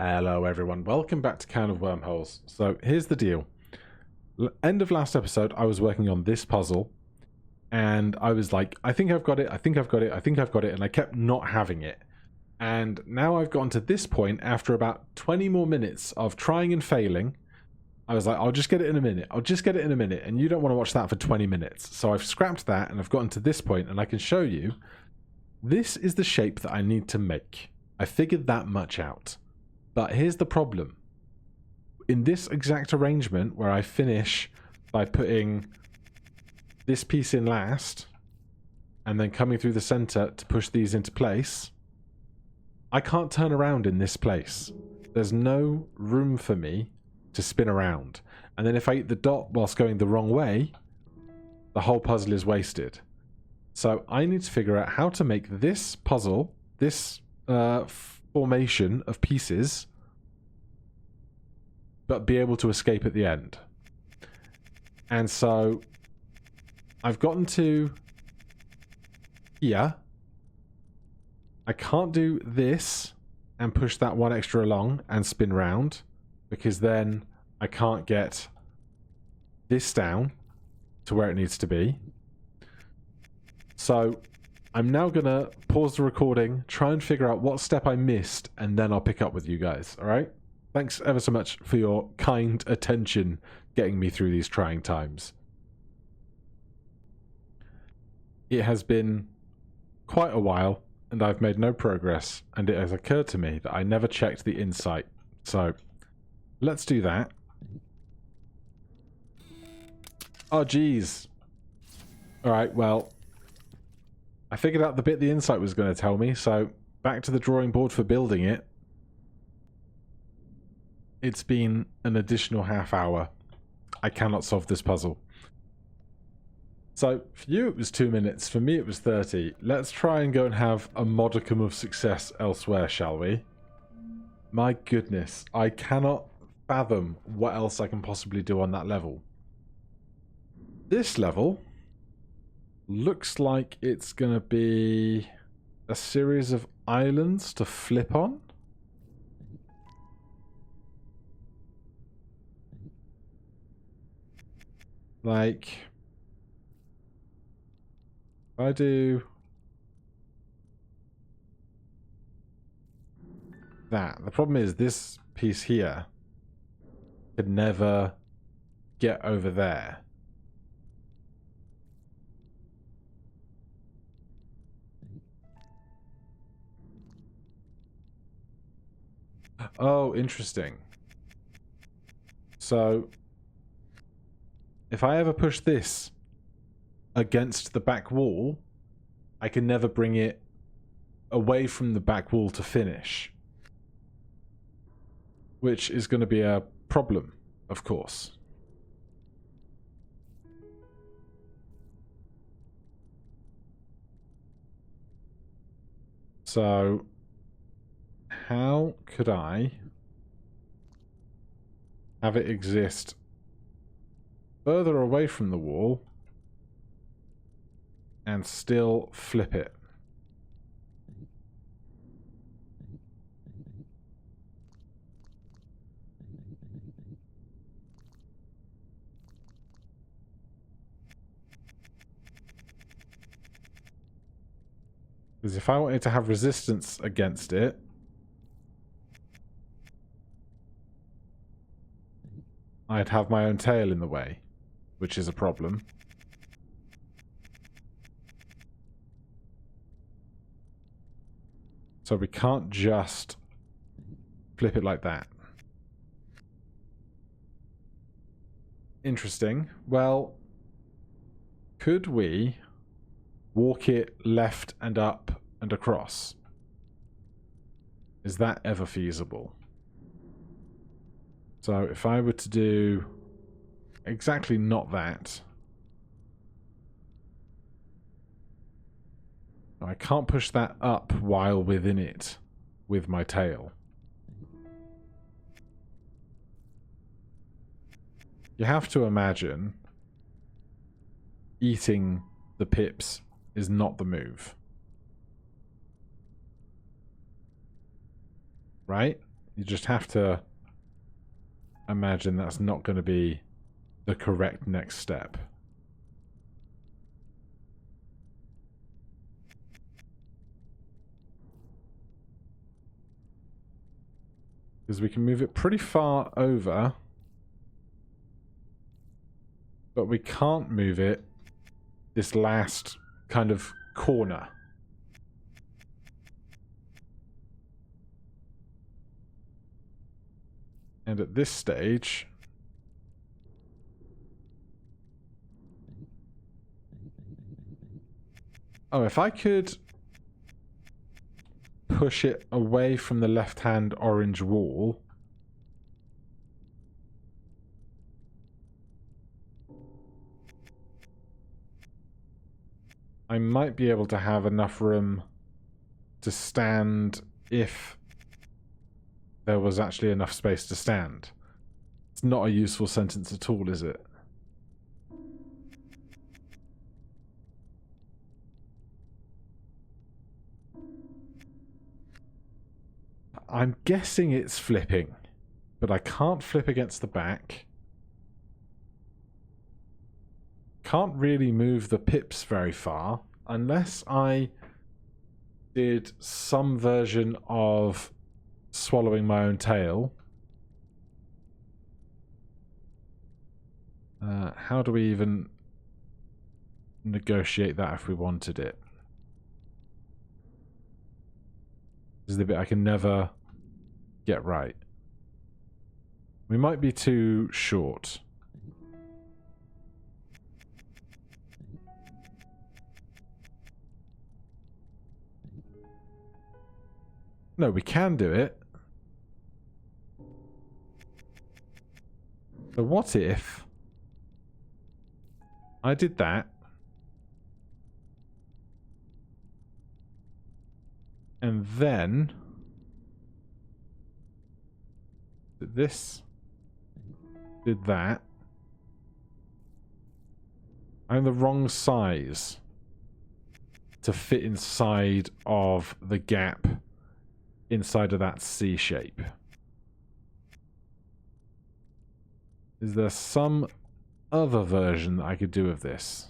Hello everyone, welcome back to Can of Wormholes. So here's the deal. End of last episode I was working on this puzzle and I was like, I think I've got it, I think I've got it, I think I've got it, and I kept not having it. And now I've gotten to this point after about 20 more minutes of trying and failing. I was like, I'll just get it in a minute, I'll just get it in a minute, and you don't want to watch that for 20 minutes. So I've scrapped that and I've gotten to this point and I can show you this is the shape that I need to make. I figured that much out. But here's the problem. In this exact arrangement where I finish by putting this piece in last and then coming through the center to push these into place, I can't turn around in this place. There's no room for me to spin around. And then if I eat the dot whilst going the wrong way, the whole puzzle is wasted. So I need to figure out how to make this puzzle, this formation of pieces, but be able to escape at the end. And so I've gotten to here. I can't do this and push that one extra along and spin round, because then I can't get this down to where it needs to be. So I'm now going to pause the recording, try and figure out what step I missed, and then I'll pick up with you guys, alright? Thanks ever so much for your kind attention getting me through these trying times. It has been quite a while, and I've made no progress, and it has occurred to me that I never checked the insight. So, let's do that. Oh, geez. Alright, well, I figured out the bit the insight was going to tell me, so back to the drawing board for building it. It's been an additional half hour. I cannot solve this puzzle. So, for you it was 2 minutes, for me it was 30. Let's try and go and have a modicum of success elsewhere, shall we? My goodness, I cannot fathom what else I can possibly do on that level. This level looks like it's going to be a series of islands to flip on. Like, if I do that, the problem is this piece here could never get over there. Oh, interesting. So if I ever push this against the back wall, I can never bring it away from the back wall to finish. Which is going to be a problem, of course. So, how could I have it exist further away from the wall and still flip it? Because if I wanted to have resistance against it, I'd have my own tail in the way, which is a problem. So we can't just flip it like that. Interesting. Well, could we walk it left and up and across? Is that ever feasible? So if I were to do exactly not that, I can't push that up while within it with my tail. You have to imagine eating the pips is not the move. Right? You just have to imagine that's not going to be the correct next step. Because we can move it pretty far over, but we can't move it this last kind of corner. And at this stage, oh, if I could push it away from the left-hand orange wall, I might be able to have enough room to stand if there was actually enough space to stand. It's not a useful sentence at all, is it? I'm guessing it's flipping, but I can't flip against the back. Can't really move the pips very far unless I did some version of swallowing my own tail. How do we even negotiate that if we wanted it? This is the bit I can never get right. We might be too short. No, we can do it. So what if I did that and then did this, did that. I'm the wrong size to fit inside of the gap inside of that C shape. Is there some other version that I could do of this?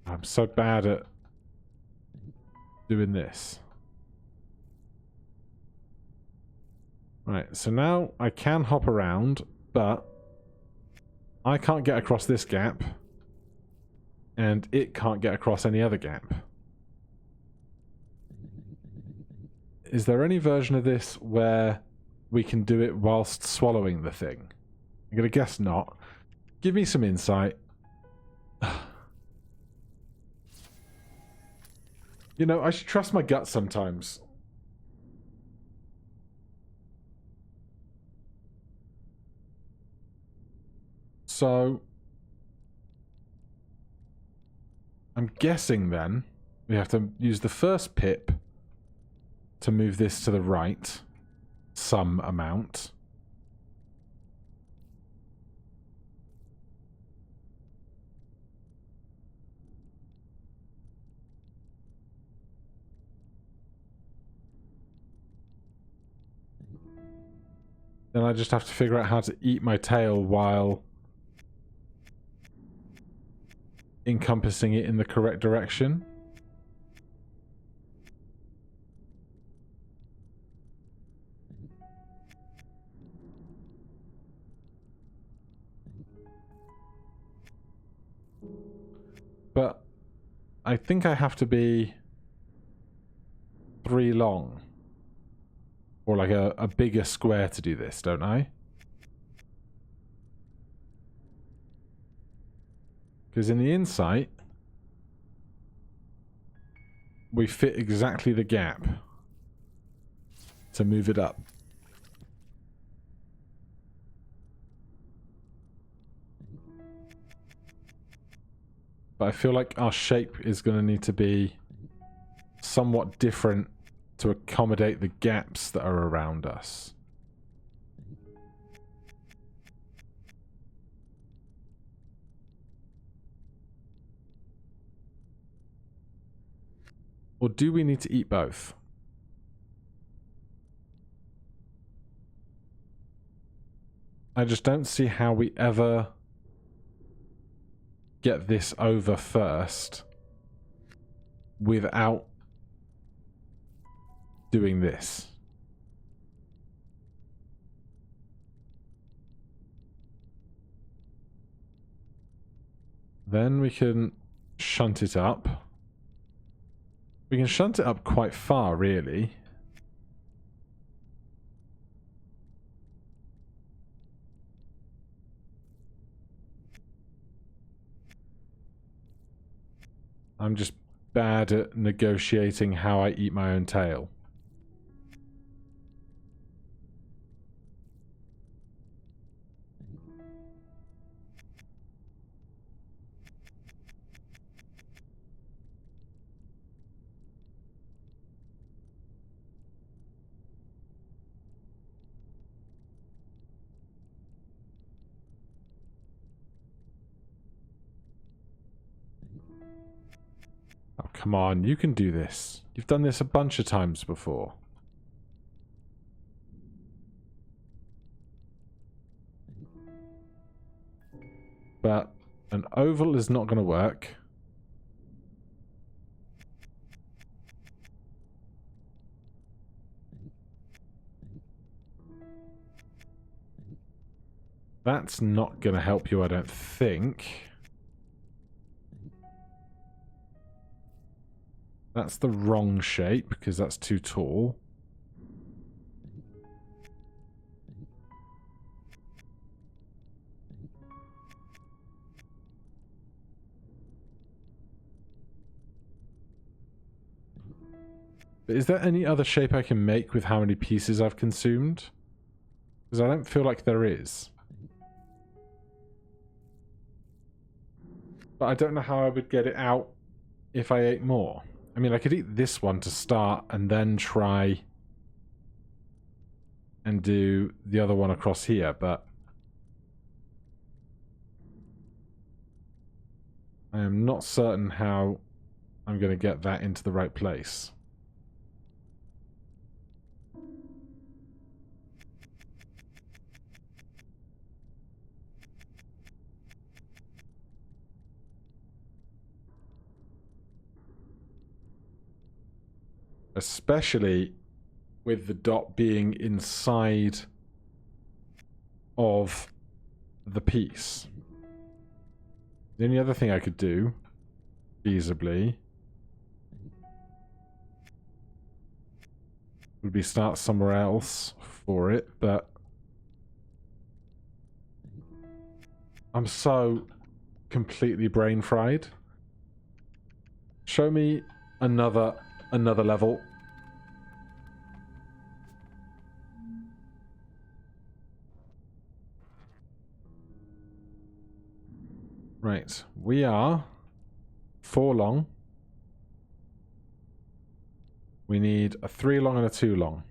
I'm so bad at doing this. Right, so now I can hop around, but I can't get across this gap, and it can't get across any other gap. Is there any version of this where we can do it whilst swallowing the thing? I'm gonna guess not. Give me some insight. You know, I should trust my gut sometimes. So, I'm guessing then we have to use the first pip to move this to the right some amount. Then I just have to figure out how to eat my tail while encompassing it in the correct direction. But I think I have to be 3 long. Or like a bigger square to do this, don't I? Because in the insight, we fit exactly the gap to move it up. but I feel like our shape is going to need to be somewhat different to accommodate the gaps that are around us. Or do we need to eat both? I just don't see how we ever get this over first without doing this. Then we can shunt it up. We can shunt it up quite far, really. I'm just bad at negotiating how I eat my own tail. Oh, come on, you can do this. You've done this a bunch of times before. But an oval is not going to work. That's not going to help you, I don't think. That's the wrong shape, because that's too tall. But is there any other shape I can make with how many pieces I've consumed? Because I don't feel like there is. But I don't know how I would get it out if I ate more. I mean, I could eat this one to start and then try and do the other one across here, but I am not certain how I'm going to get that into the right place. Especially with the dot being inside of the piece. The only other thing I could do, feasibly, would be start somewhere else for it, but I'm so completely brain fried. Show me another level. Right, we are 4 long. We need a 3 long and a 2 long.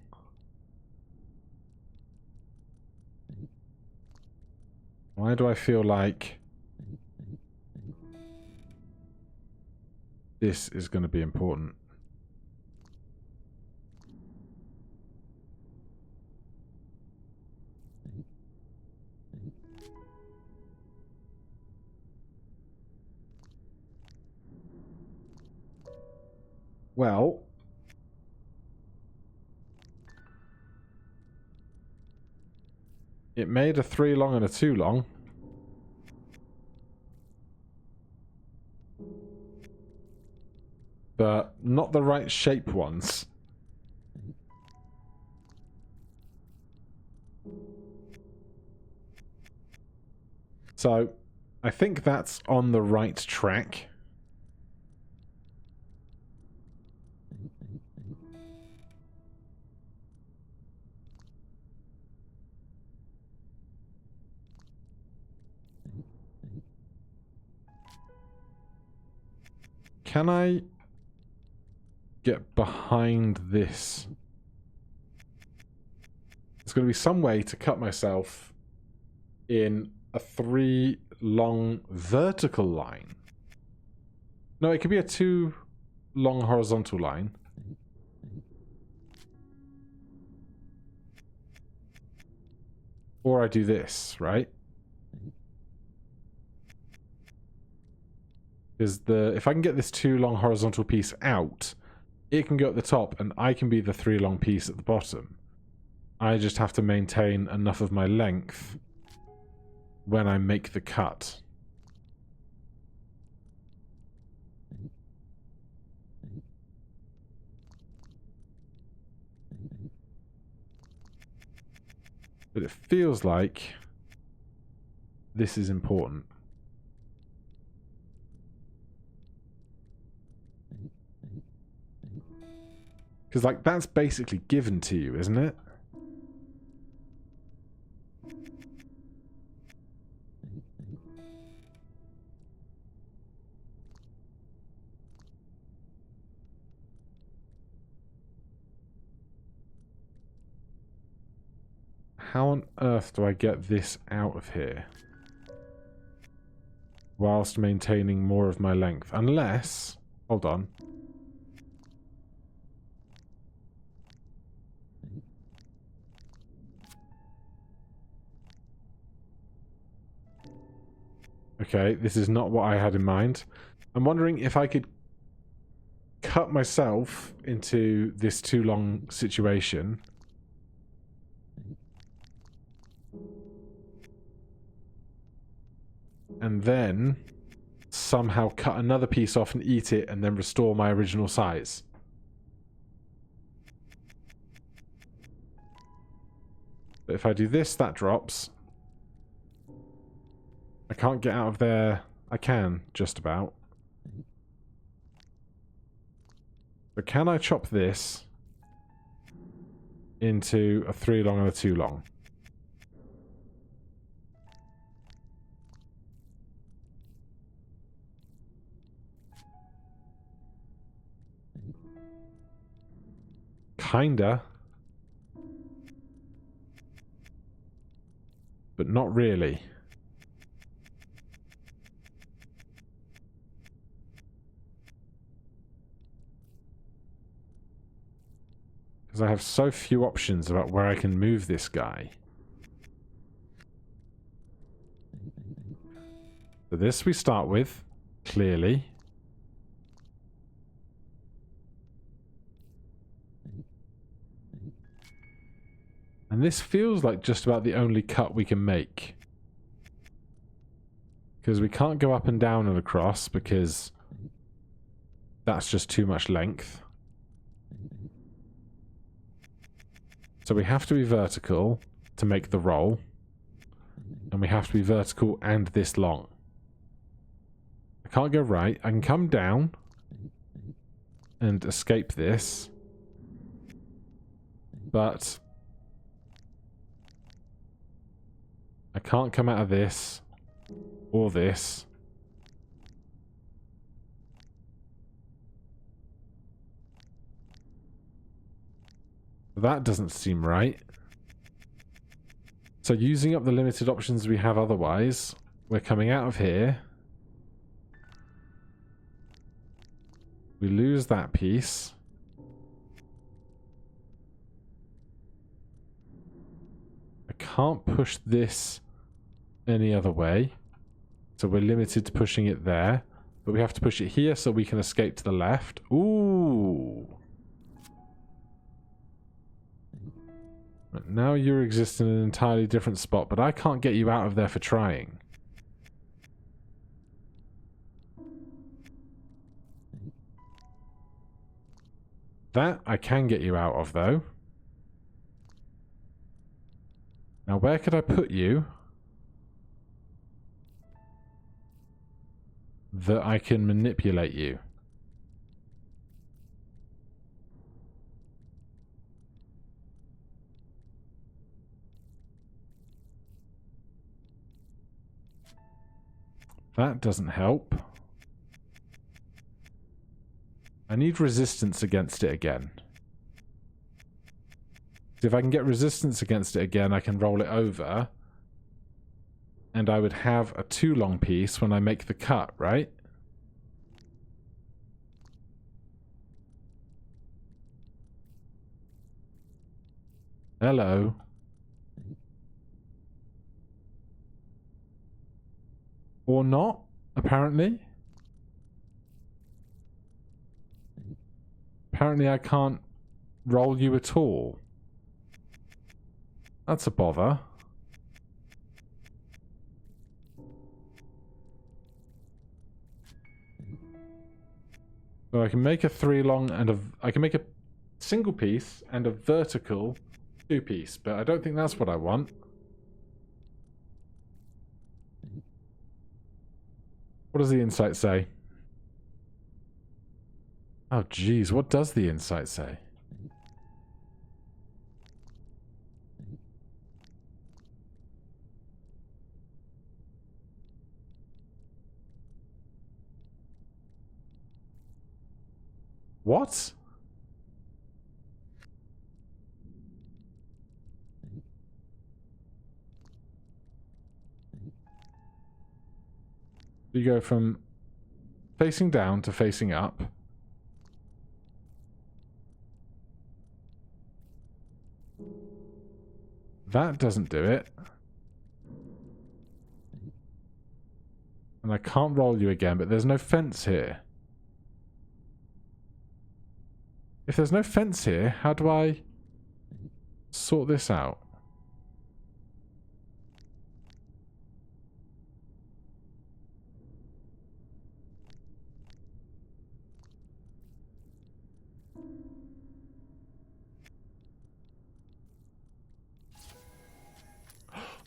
Why do I feel like this is going to be important? Well, it made a 3 long and a 2 long. But not the right shape ones. So, I think that's on the right track. Can I get behind this? There's going to be some way to cut myself in a 3 long vertical line. No, it could be a 2 long horizontal line. Or I do this, right? Because if I can get this 2 long horizontal piece out, it can go at the top and I can be the 3 long piece at the bottom. I just have to maintain enough of my length when I make the cut. But it feels like this is important. Because, like, that's basically given to you, isn't it? How on earth do I get this out of here whilst maintaining more of my length? Unless... Hold on. Okay, this is not what I had in mind. I'm wondering if I could cut myself into this 2 long situation. And then somehow cut another piece off and eat it and then restore my original size. But if I do this, that drops. I can't get out of there. I can, just about. But can I chop this into a 3 long and a 2 long? Kinda. But not really. Because I have so few options about where I can move this guy. So this we start with, clearly. And this feels like just about the only cut we can make. Because we can't go up and down and across because that's just too much length. So we have to be vertical to make the roll. And we have to be vertical and this long. I can't go right. I can come down and escape this. But I can't come out of this or this. That doesn't seem right. So using up the limited options we have otherwise, we're coming out of here. We lose that piece. I can't push this any other way. So we're limited to pushing it there. But we have to push it here so we can escape to the left. Ooh. Now you exist in an entirely different spot, but I can't get you out of there for trying. That I can get you out of, though. Now, where could I put you that I can manipulate you? That doesn't help. I need resistance against it again. If I can get resistance against it again, I can roll it over. And I would have a too long piece when I make the cut, right? Hello. Or not, apparently. Apparently I can't roll you at all. That's a bother. So I can make a 3 long and a... I can make a single piece and a vertical 2 piece, but I don't think that's what I want. What does the insight say? Oh geez, what does the insight say? What? You go from facing down to facing up. That doesn't do it. And I can't roll you again, but there's no fence here. If there's no fence here, how do I sort this out?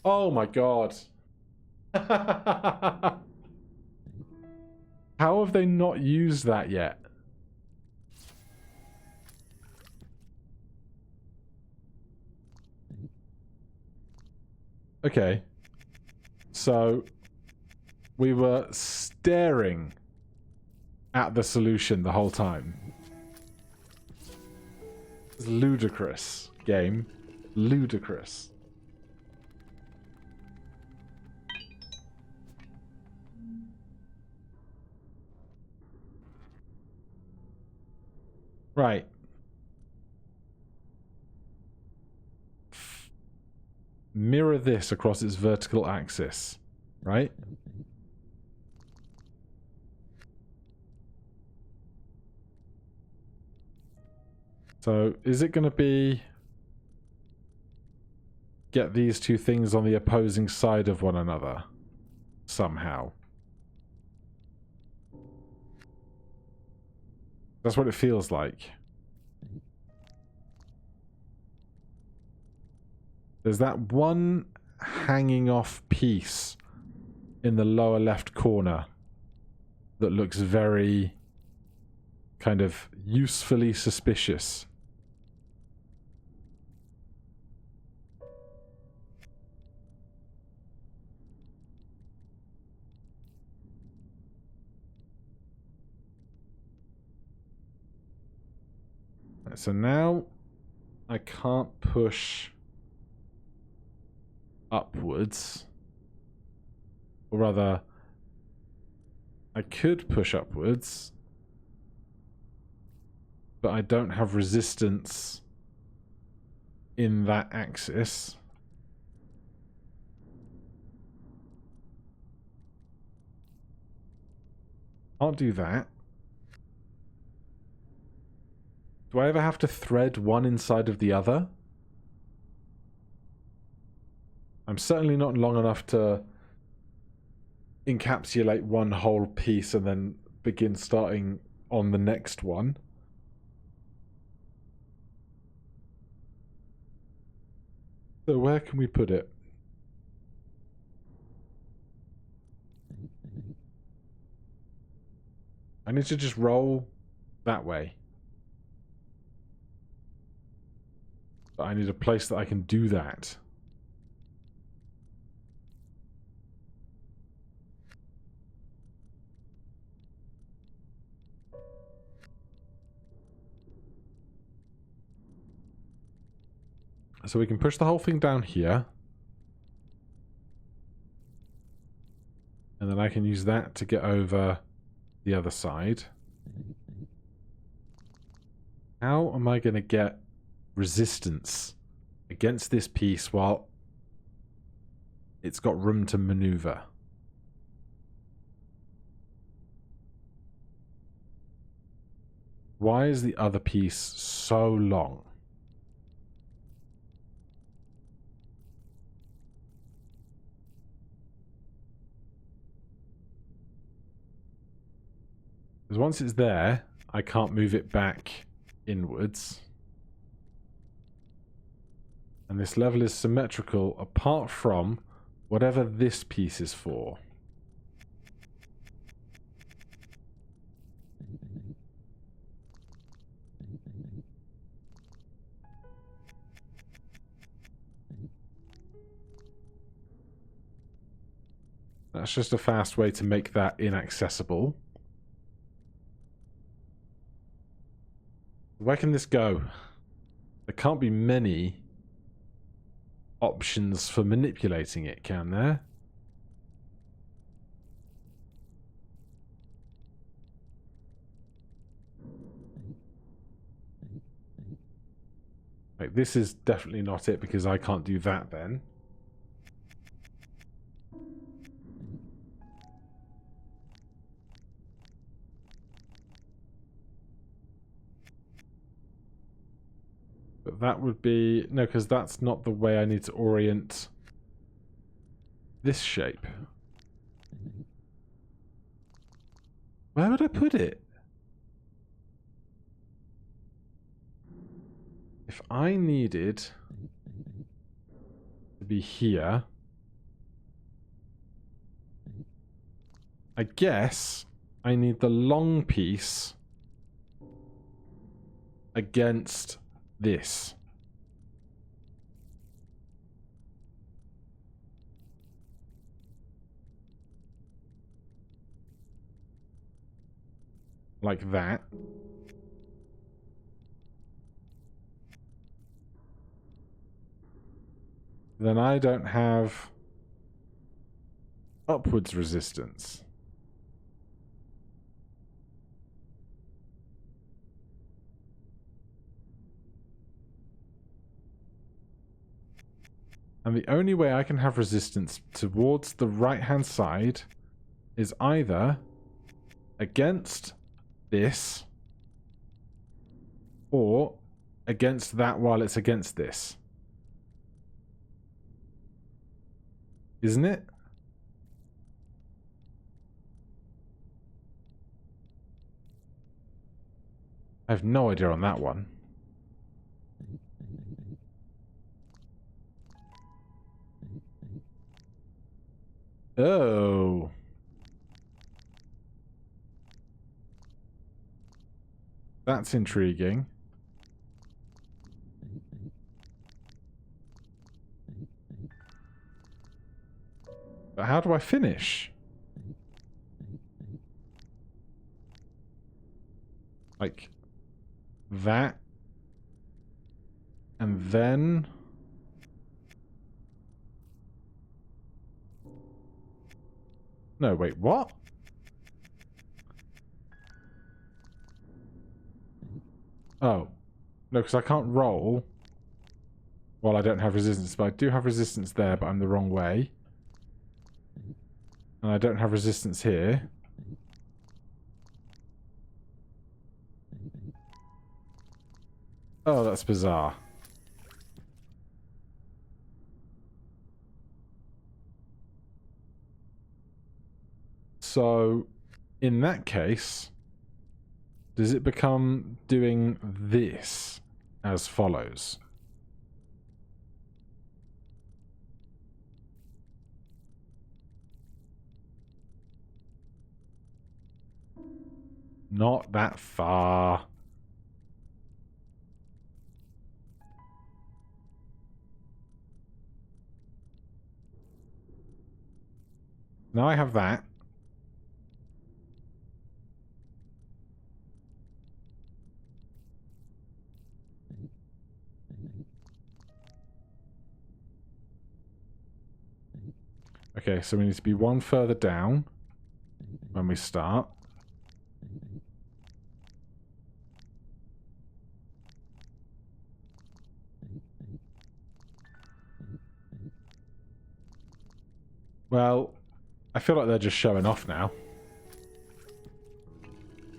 Oh my god. How have they not used that yet? Okay. So we were staring at the solution the whole time. It's ludicrous, game. Ludicrous. Right. Mirror this across its vertical axis, right? So, is it going to be... get these two things on the opposing side of one another? Somehow. That's what it feels like. There's that one hanging off piece in the lower left corner that looks very kind of usefully suspicious. So now I can't push upwards. Or rather, I could push upwards, but I don't have resistance in that axis. Can't do that. Do I ever have to thread one inside of the other? I'm certainly not long enough to encapsulate one whole piece and then begin starting on the next one. So where can we put it? I need to just roll that way. But I need a place that I can do that. So we can push the whole thing down here. And then I can use that to get over the other side. How am I going to get resistance against this piece while it's got room to maneuver? Why is the other piece so long? Because once it's there, I can't move it back inwards. And this level is symmetrical apart from whatever this piece is for. That's just a fast way to make that inaccessible. Where can this go? There can't be many options for manipulating it, can there? Like, this is definitely not it because I can't do that then. But that would be... No, because that's not the way I need to orient this shape. Where would I put it? If I needed to be here, I guess I need the long piece against this. Like that. Then I don't have upwards resistance. And the only way I can have resistance towards the right-hand side is either against this or against that while it's against this. Isn't it? I have no idea on that one. Oh. That's intriguing. But how do I finish? Like that. And then... No, wait, what? Oh. No, because I can't roll while I don't have resistance. But I do have resistance there, but I'm the wrong way. And I don't have resistance here. Oh, that's bizarre. So, in that case, does it become doing this as follows? Not that far. Now I have that. Okay, so we need to be one further down when we start. Well, I feel like they're just showing off now.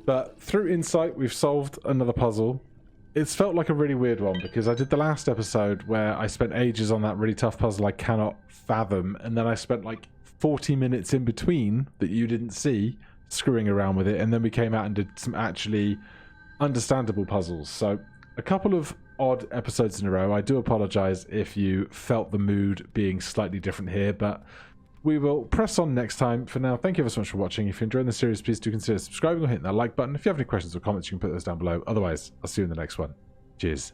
But through insight, we've solved another puzzle. It's felt like a really weird one because I did the last episode where I spent ages on that really tough puzzle I cannot fathom, and then I spent like 40 minutes in between that you didn't see screwing around with it, and then we came out and did some actually understandable puzzles. So a couple of odd episodes in a row. I do apologize if you felt the mood being slightly different here, but we will press on next time. For now, thank you ever so much for watching. If you're enjoying the series, please do consider subscribing or hitting that like button. If you have any questions or comments, you can put those down below. Otherwise, I'll see you in the next one. Cheers.